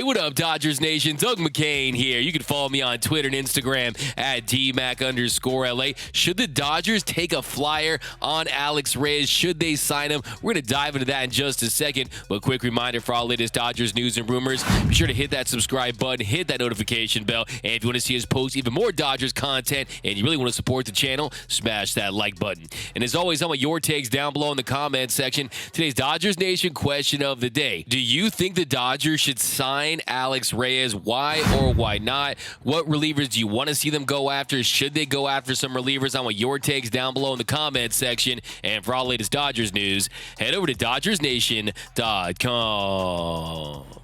what up, Dodgers Nation? Doug McCain here. You can follow me on Twitter and Instagram at DMac_LA. Should the Dodgers take a flyer on Alex Reyes? Should they sign him? We're going to dive into that in just a second. But quick reminder for all latest Dodgers news and rumors, be sure to hit that subscribe button, hit that notification bell, and if you want to see us post even more Dodgers content and you really want to support the channel, smash that like button. And as always, I want your takes down below in the comments section. Today's Dodgers Nation question of the day. Do you think the Dodgers should sign Alex Reyes? Why or why not? What relievers do you want to see them go after? Should they go after some relievers? I want your takes down below in the comments section. And for all the latest Dodgers news, head over to DodgersNation.com.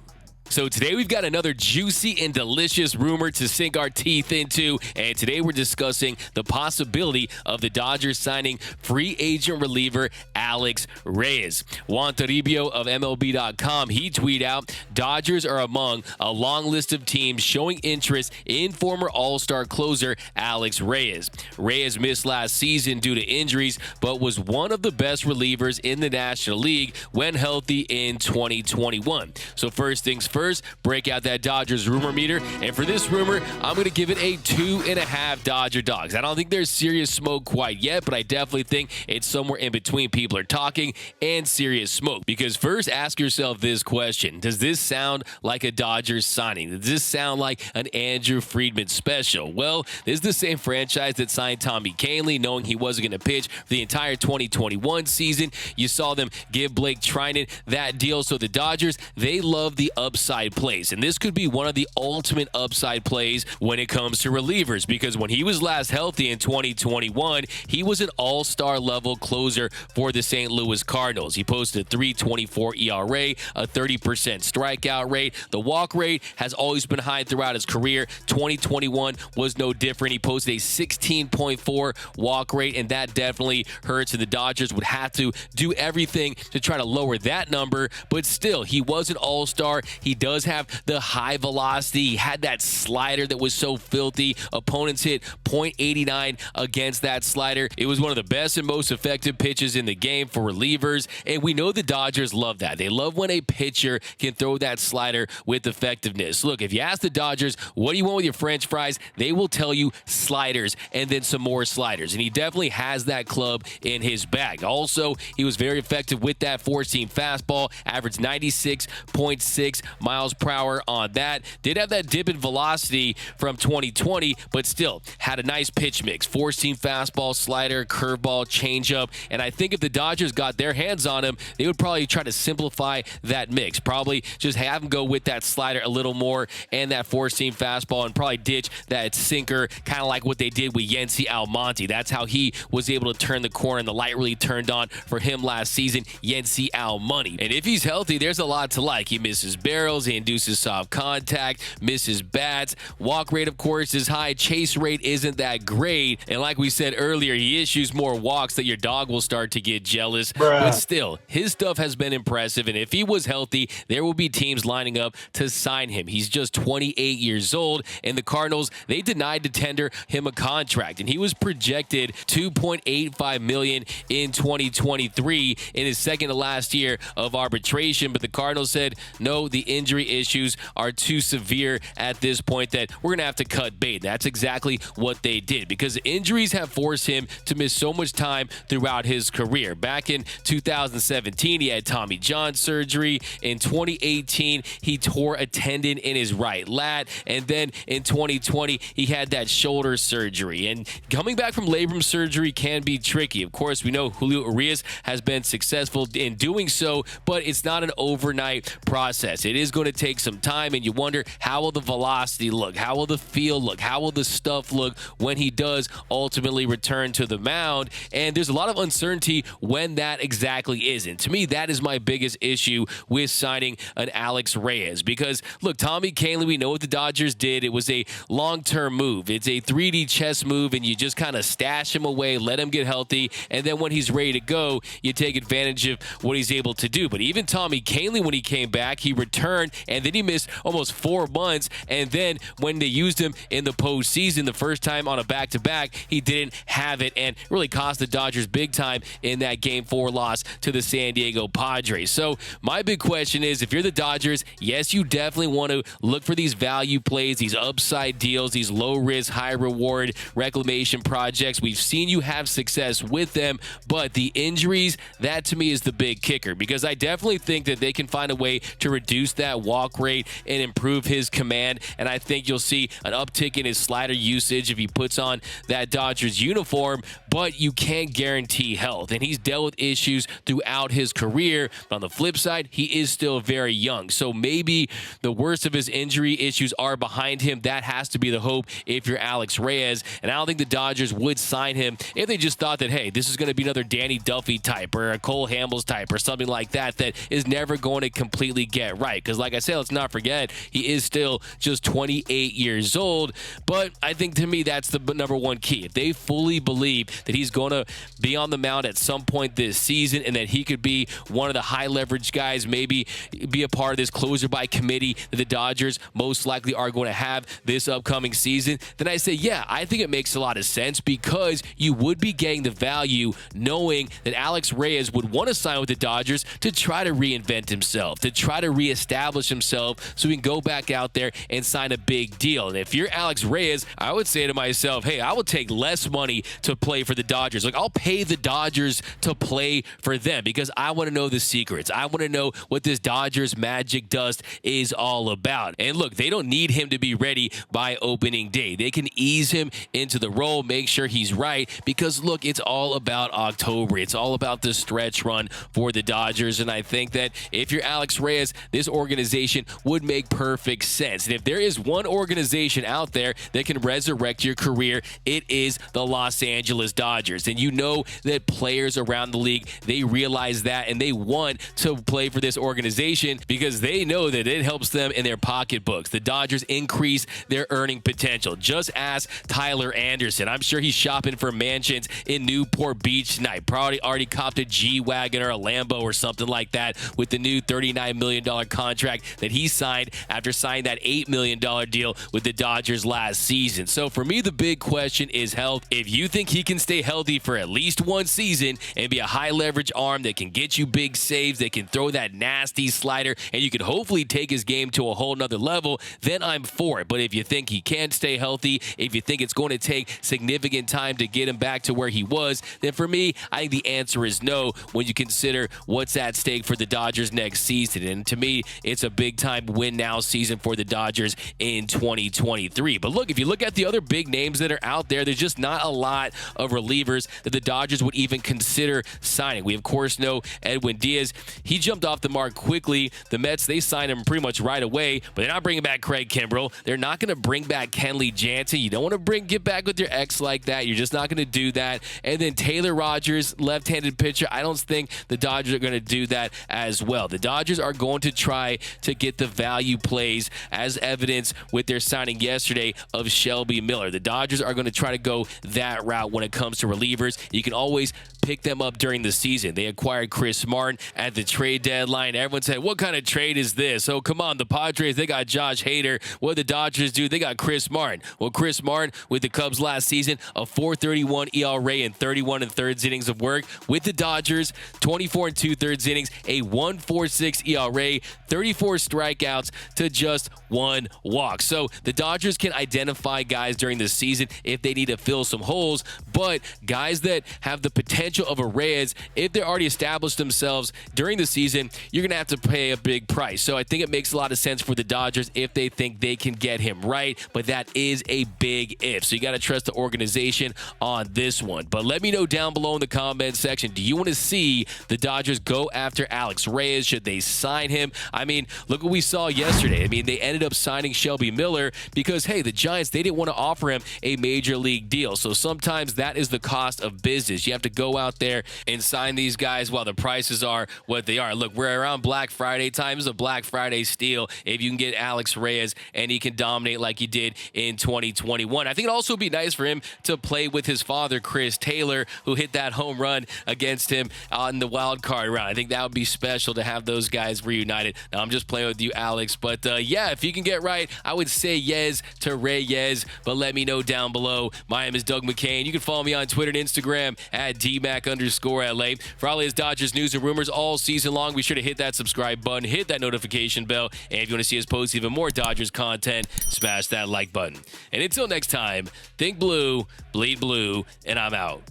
So today we've got another juicy and delicious rumor to sink our teeth into, and today we're discussing the possibility of the Dodgers signing free agent reliever Alex Reyes. Juan Toribio of MLB.com, he tweeted out, Dodgers are among a long list of teams showing interest in former All-Star closer Alex Reyes. Reyes missed last season due to injuries, but was one of the best relievers in the National League when healthy in 2021. So first things first, break out that Dodgers rumor meter, and for this rumor, I'm going to give it a 2.5 Dodger dogs. I don't think there's serious smoke quite yet, but I definitely think it's somewhere in between people are talking and serious smoke. Because first, ask yourself this question. Does this sound like a Dodgers signing? Does this sound like an Andrew Friedman special? Well, this is the same franchise that signed Tommy Kahnle, knowing he wasn't going to pitch for the entire 2021 season. You saw them give Blake Trinan that deal, so the Dodgers, they love the upside plays, and this could be one of the ultimate upside plays when it comes to relievers, because when he was last healthy in 2021, he was an all-star level closer for the St. Louis Cardinals. He posted a 3.24 ERA, a 30% strikeout rate. The walk rate has always been high throughout his career. 2021 was no different. He posted a 16.4 walk rate, and that definitely hurts, and the Dodgers would have to do everything to try to lower that number, but still, he was an all-star. He does have the high velocity. He had that slider that was so filthy. Opponents hit .89 against that slider. It was one of the best and most effective pitches in the game for relievers, and we know the Dodgers love that. They love when a pitcher can throw that slider with effectiveness. Look, if you ask the Dodgers, what do you want with your French fries? They will tell you sliders and then some more sliders, and he definitely has that club in his bag. Also, he was very effective with that four-seam fastball, averaged 96.6 miles per hour on that. Did have that dip in velocity from 2020, but still had a nice pitch mix. Four-seam fastball, slider, curveball, changeup, and I think if the Dodgers got their hands on him, they would probably try to simplify that mix. Probably just have him go with that slider a little more and that four-seam fastball, and probably ditch that sinker, kind of like what they did with Yency Almonte. That's how he was able to turn the corner, and the light really turned on for him last season, Yency Almonte. And if he's healthy, there's a lot to like. He misses barrels, he induces soft contact, misses bats. Walk rate, of course, is high. Chase rate isn't that great. And like we said earlier, he issues more walks that your dog will start to get jealous. But still, his stuff has been impressive. And if he was healthy, there will be teams lining up to sign him. He's just 28 years old, and the Cardinals, they denied to tender him a contract. And he was projected $2.85 million in 2023 in his second to last year of arbitration. But the Cardinals said, no, the injury issues are too severe at this point that we're going to have to cut bait. That's exactly what they did, because injuries have forced him to miss so much time throughout his career. Back in 2017, he had Tommy John surgery. In 2018, he tore a tendon in his right lat. And then in 2020, he had that shoulder surgery. And coming back from labrum surgery can be tricky. Of course, we know Julio Reyes has been successful in doing so, but it's not an overnight process. It is going to take some time, and you wonder, how will the velocity look? How will the feel look? How will the stuff look when he does ultimately return to the mound? And there's a lot of uncertainty when that exactly is. And to me, that is my biggest issue with signing an Alex Reyes, because look, Tommy Kahnle, we know what the Dodgers did. It was a long-term move. It's a 3D chess move, and you just kind of stash him away, let him get healthy, and then when he's ready to go, you take advantage of what he's able to do. But even Tommy Kahnle, when he came back, he returned, and then he missed almost 4 months, and then when they used him in the postseason, the first time time on a back-to-back, he didn't have it and really cost the Dodgers big time in that Game 4 loss to the San Diego Padres. So my big question is, if you're the Dodgers, yes, you definitely want to look for these value plays, these upside deals, these low-risk, high-reward reclamation projects. We've seen you have success with them, but the injuries, that to me is the big kicker, because I definitely think that they can find a way to reduce that walk rate and improve his command, and I think you'll see an uptick in his slider usage if he puts on that Dodgers uniform, but you can't guarantee health, and he's dealt with issues throughout his career. But on the flip side, he is still very young, so maybe the worst of his injury issues are behind him. That has to be the hope if you're Alex Reyes, and I don't think the Dodgers would sign him if they just thought that, hey, this is going to be another Danny Duffy type or a Cole Hamels type or something like that that is never going to completely get right, because like I said, let's not forget, he is still just 28 years old. But I think, to me, that's the number one key. If they fully believe that he's going to be on the mound at some point this season and that he could be one of the high leverage guys, maybe be a part of this closer by committee that the Dodgers most likely are going to have this upcoming season, then I say, yeah, I think it makes a lot of sense, because you would be getting the value knowing that Alex Reyes would want to sign with the Dodgers to try to reinvent himself, to try to reestablish himself so he can go back out there and sign a big deal. And if you're Alex Reyes, I would say to myself, hey, I will take less money to play for the Dodgers. Like, I'll pay the Dodgers to play for them, because I want to know the secrets. I want to know what this Dodgers magic dust is all about. And look, they don't need him to be ready by opening day. They can ease him into the role, make sure he's right, because look, it's all about October. It's all about the stretch run for the Dodgers. And I think that if you're Alex Reyes, this organization would make perfect sense. And if there is one organization out there that can resurrect your career, it is the Los Angeles Dodgers. And you know that players around the league, they realize that, and they want to play for this organization because they know that it helps them in their pocketbooks. The Dodgers increase their earning potential. Just ask Tyler Anderson. I'm sure he's shopping for mansions in Newport Beach tonight. Probably already copped a G-Wagon or a Lambo or something like that with the new $39 million contract that he signed after signing that $8 million deal with the Dodgers last season. So for me, the big question is health. If you think he can stay healthy for at least one season and be a high leverage arm that can get you big saves, that can throw that nasty slider, and you can hopefully take his game to a whole nother level, then I'm for it. But if you think he can't stay healthy, if you think it's going to take significant time to get him back to where he was, then for me, I think the answer is no when you consider what's at stake for the Dodgers next season. And to me, it's a big-time win-now season for the Dodgers in 2023. But look, if you look at the other big names that are out there, there's just not a lot of relievers that the Dodgers would even consider signing. We, of course, know Edwin Diaz. He jumped off the mark quickly. The Mets, they signed him pretty much right away, but they're not bringing back Craig Kimbrell. They're not going to bring back Kenley Jansen. You don't want to get back with your ex like that. You're just not going to do that. And then Taylor Rogers, left-handed pitcher, I don't think the Dodgers are going to do that as well. The Dodgers are going to try to get the value plays, as evidenced with their signing yesterday of Shelby Miller. The Dodgers are going to try to go that route when it comes to relievers. You can always pick them up during the season. They acquired Chris Martin at the trade deadline. Everyone said, what kind of trade is this? Oh, come on, the Padres, they got Josh Hader. What did the Dodgers do? They got Chris Martin. Well, Chris Martin with the Cubs last season, a 4.31 ERA and 31 3/3 innings of work. With the Dodgers, 24 2/3 innings, a 1.46 ERA, 34 strikeouts to just 1 walk. So the Dodgers can identify guys during the season if they need to fill some holes, but guys that have the potential of a Reyes, if they already established themselves during the season, you're going to have to pay a big price. So I think it makes a lot of sense for the Dodgers if they think they can get him right, but that is a big if. So you got to trust the organization on this one. But let me know down below in the comment section, do you want to see the Dodgers go after Alex Reyes? Should they sign him? I mean, look what we saw yesterday. I mean, they ended up signing Shelby Miller because, hey, the Giants, they didn't want to offer him a major league deal. So sometimes that is the cost of business. You have to go out there and sign these guys while the prices are what they are. Look, we're around Black Friday time. This is a Black Friday steal if you can get Alex Reyes and he can dominate like he did in 2021. I think it'd also be nice for him to play with his father, Chris Taylor, who hit that home run against him on the wild card round. I think that would be special to have those guys reunited. Now, I'm just playing with you, Alex, but yeah, if you can get right, I would say yes to Reyes, but let me know down below. My name is Doug McCain. You can follow me on Twitter and Instagram at DMac_LA. For all his Dodgers news and rumors all season long, be sure to hit that subscribe button, hit that notification bell, and if you want to see us post even more Dodgers content, smash that like button. And until next time, think blue, bleed blue, and I'm out.